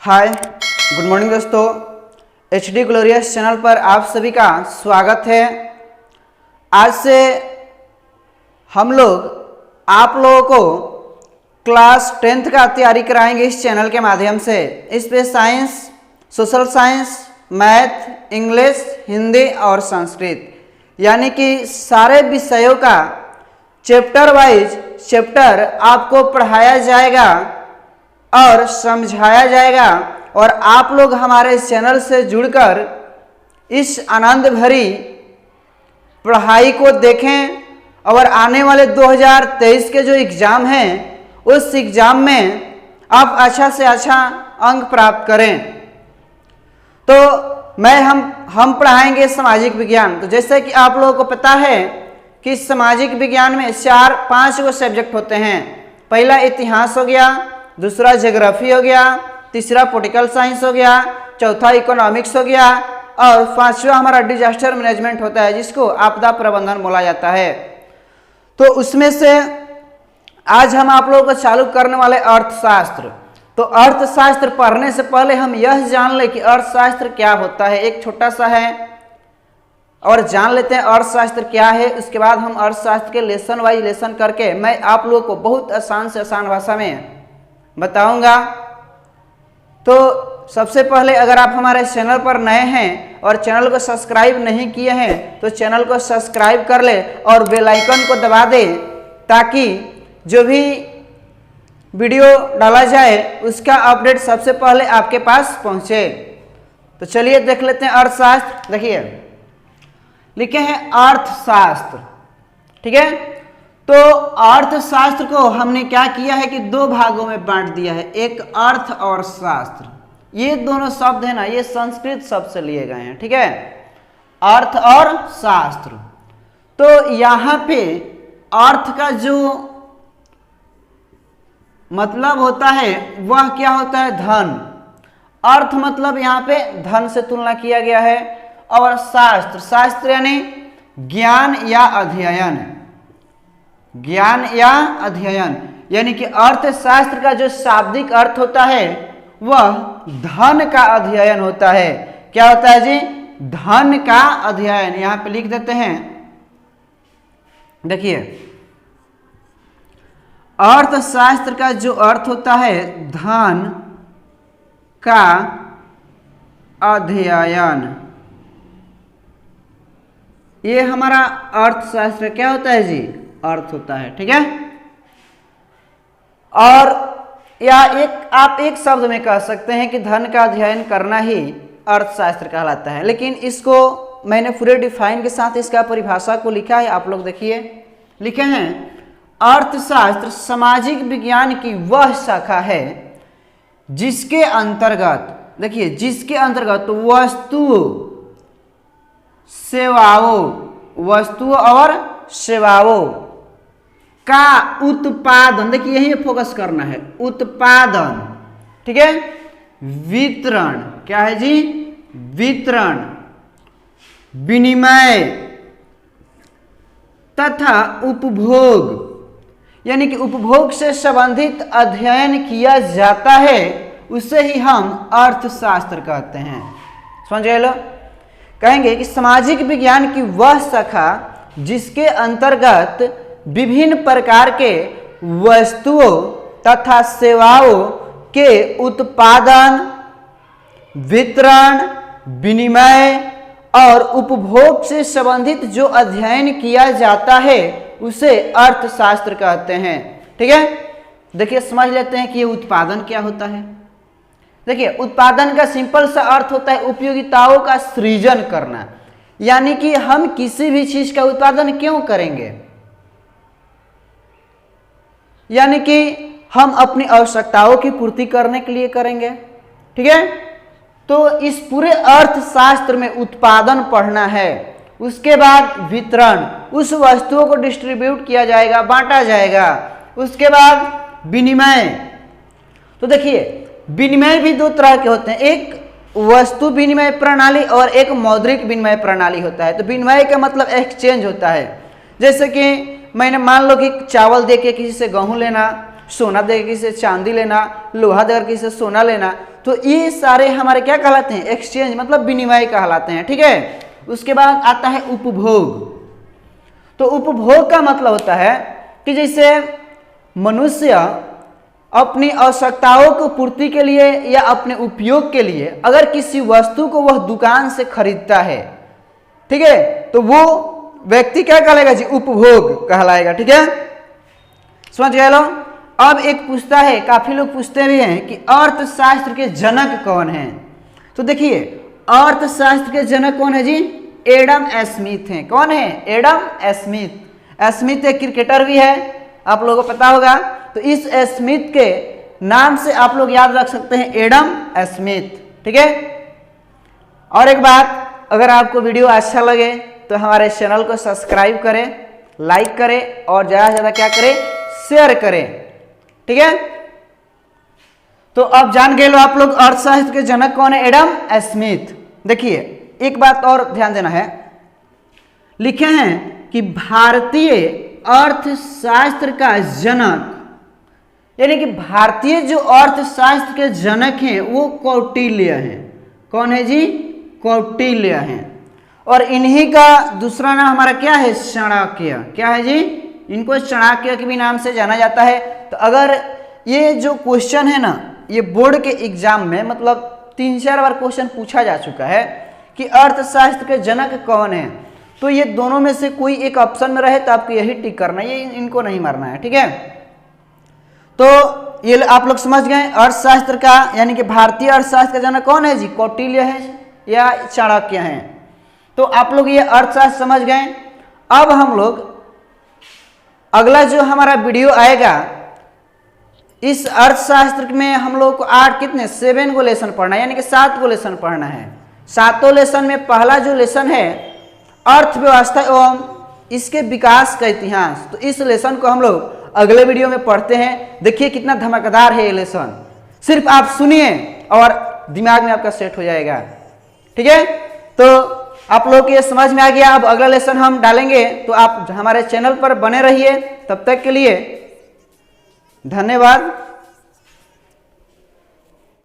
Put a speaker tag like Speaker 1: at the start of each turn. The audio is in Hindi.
Speaker 1: हाय गुड मॉर्निंग दोस्तों, HD ग्लोरियस चैनल पर आप सभी का स्वागत है। आज से हम लोग आप लोगों को क्लास 10th का तैयारी कराएंगे इस चैनल के माध्यम से। इस पे science, social science, math, English, Hindi और संस्कृत यानी कि सारे विषयों का चैप्टर वाइज चैप्टर आपको पढ़ाया जाएगा और समझाया जाएगा और आप लोग हमारे चैनल से जुड़कर इस आनंद भरी पढ़ाई को देखें और आने वाले 2023 के जो एग्ज़ाम हैं उस एग्ज़ाम में आप अच्छा से अच्छा अंक प्राप्त करें। तो हम पढ़ाएंगे सामाजिक विज्ञान। तो जैसे कि आप लोगों को पता है कि सामाजिक विज्ञान में 4-5 गो सब्जेक्ट होते हैं। पहला इतिहास हो गया, दूसरा ज्योग्राफी हो गया, तीसरा पॉलिटिकल साइंस हो गया, चौथा इकोनॉमिक्स हो गया और पांचवा हमारा डिजास्टर मैनेजमेंट होता है जिसको आपदा प्रबंधन बोला जाता है। तो उसमें से आज हम आप लोगों को चालू करने वाले अर्थशास्त्र। तो अर्थशास्त्र पढ़ने से पहले हम यह जान लें कि अर्थशास्त्र क्या होता है। एक छोटा सा है और जान लेते हैं अर्थशास्त्र क्या है। उसके बाद हम अर्थशास्त्र के लेसन वाइज लेसन करके मैं आप लोगों को बहुत आसान से आसान भाषा में बताऊंगा। तो सबसे पहले अगर आप हमारे चैनल पर नए हैं और चैनल को सब्सक्राइब नहीं किए हैं तो चैनल को सब्सक्राइब कर ले और बेल आइकन को दबा दे ताकि जो भी वीडियो डाला जाए उसका अपडेट सबसे पहले आपके पास पहुंचे। तो चलिए देख लेते हैं अर्थशास्त्र। देखिए लिखे हैं अर्थशास्त्र, ठीक है। तो अर्थशास्त्र को हमने क्या किया है कि दो भागों में बांट दिया है, एक अर्थ और शास्त्र। ये दोनों शब्द है ना, ये संस्कृत शब्द से लिए गए हैं, ठीक है, अर्थ और शास्त्र। तो यहां पे अर्थ का जो मतलब होता है वह क्या होता है, धन। अर्थ मतलब यहां पे धन से तुलना किया गया है। और शास्त्र, शास्त्र यानी ज्ञान या अध्ययन, ज्ञान या अध्ययन यानी कि अर्थशास्त्र का जो शाब्दिक अर्थ होता है वह धन का अध्ययन होता है। क्या होता है जी, धन का अध्ययन। यहां पे लिख देते हैं, देखिए अर्थशास्त्र का जो अर्थ होता है धन का अध्ययन, ये हमारा अर्थशास्त्र क्या होता है जी, अर्थ होता है, ठीक है। और या आप एक शब्द में कह सकते हैं कि धन का अध्ययन करना ही अर्थशास्त्र कहलाता है। लेकिन इसको मैंने पूरे डिफाइन के साथ इसका परिभाषा को लिखा है, आप लोग देखिए लिखे हैं, अर्थशास्त्र सामाजिक विज्ञान की वह शाखा है जिसके अंतर्गत, देखिए जिसके अंतर्गत वस्तुओं और सेवाओं का उत्पादन, देखिए यही फोकस करना है, उत्पादन, ठीक है, वितरण, क्या है जी, वितरण, विनिमय तथा उपभोग यानी कि उपभोग से संबंधित अध्ययन किया जाता है, उसे ही हम अर्थशास्त्र कहते हैं। समझ गए लो। कहेंगे कि सामाजिक विज्ञान की वह शाखा जिसके अंतर्गत विभिन्न प्रकार के वस्तुओं तथा सेवाओं के उत्पादन, वितरण, विनिमय और उपभोग से संबंधित जो अध्ययन किया जाता है उसे अर्थशास्त्र कहते हैं, ठीक है। देखिए समझ लेते हैं कि ये उत्पादन क्या होता है। देखिए उत्पादन का सिंपल सा अर्थ होता है उपयोगिताओं का सृजन करना, यानी कि हम किसी भी चीज का उत्पादन क्यों करेंगे, यानी कि हम अपनी आवश्यकताओं की पूर्ति करने के लिए करेंगे, ठीक है। तो इस पूरे अर्थशास्त्र में उत्पादन पढ़ना है, उसके बाद वितरण, उस वस्तुओं को डिस्ट्रीब्यूट किया जाएगा, बांटा जाएगा, उसके बाद विनिमय। तो देखिए विनिमय भी दो तरह के होते हैं, एक वस्तु विनिमय प्रणाली और एक मौद्रिक विनिमय प्रणाली होता है। तो विनिमय का मतलब एक्सचेंज होता है। जैसे कि मैंने मान लो कि चावल दे के किसी से गेहूं लेना, सोना देकर किसी से चांदी लेना, लोहा देकर किसी से सोना लेना, तो ये सारे हमारे क्या कहलाते हैं? एक्सचेंज, मतलब विनिमय कहलाते हैं। ठीक है। उसके बाद आता है उपभोग। तो उपभोग का मतलब होता है कि जैसे मनुष्य अपनी आवश्यकताओं को पूर्ति के लिए या अपने उपयोग के लिए अगर किसी वस्तु को वह दुकान से खरीदता है, ठीक है, तो वो व्यक्ति क्या कहलाएगा जी? उपभोग कहलाएगा। ठीक है, समझ गए लोग। अब एक पूछता है, काफी लोग पूछते भी हैं कि अर्थशास्त्र के जनक कौन हैं? तो देखिए, अर्थशास्त्र के जनक कौन है जी? एडम स्मिथ हैं। कौन है? Adam Smith. स्मिथ एक क्रिकेटर भी है, आप लोगों को पता होगा। तो इस स्मिथ के नाम से आप लोग याद रख सकते हैं, एडम स्मिथ। ठीक है। और एक बात, अगर आपको वीडियो अच्छा लगे तो हमारे चैनल को सब्सक्राइब करें, लाइक करें और ज़्यादा से ज़्यादा क्या करें? शेयर करें। ठीक है। तो अब जान गए लो आप लोग अर्थशास्त्र के जनक कौन है? Adam Smith. देखिए, एक बात और ध्यान देना है, लिखे हैं कि भारतीय अर्थशास्त्र का जनक, यानी कि भारतीय जो अर्थशास्त्र के जनक हैं वो कौटिल्य हैं। कौन है जी? कौटिल्य हैं। और इन्हीं का दूसरा नाम हमारा क्या है? चाणक्य। क्या है जी? इनको चाणक्य के भी नाम से जाना जाता है। तो अगर ये जो क्वेश्चन है ना, ये बोर्ड के एग्जाम में मतलब 3-4 बार क्वेश्चन पूछा जा चुका है कि अर्थशास्त्र के जनक कौन है, तो ये दोनों में से कोई एक ऑप्शन में रहे तो आपको यही टिक करना है, ये इनको नहीं मारना है। ठीक है। तो ये आप लोग समझ गए अर्थशास्त्र का, यानी कि भारतीय अर्थशास्त्र का जनक कौन है जी? कौटिल्य है या चाणक्य हैं। तो आप लोग ये अर्थशास्त्र समझ गए। अब हम लोग अगला जो हमारा वीडियो आएगा, इस अर्थशास्त्र में हम लोग को 7 गो लेसन पढ़ना है, यानी कि 7 गो लेसन पढ़ना है। 7 लेसन में पहला जो लेसन है अर्थव्यवस्था एवं इसके विकास का इतिहास, तो इस लेसन को हम लोग अगले वीडियो में पढ़ते हैं। देखिए कितना धमाकेदार है ये लेसन, सिर्फ आप सुनिए और दिमाग में आपका सेट हो जाएगा। ठीक है। तो आप लोग को ये समझ में आ गया। अब अगला लेसन हम डालेंगे, तो आप हमारे चैनल पर बने रहिए। तब तक के लिए धन्यवाद।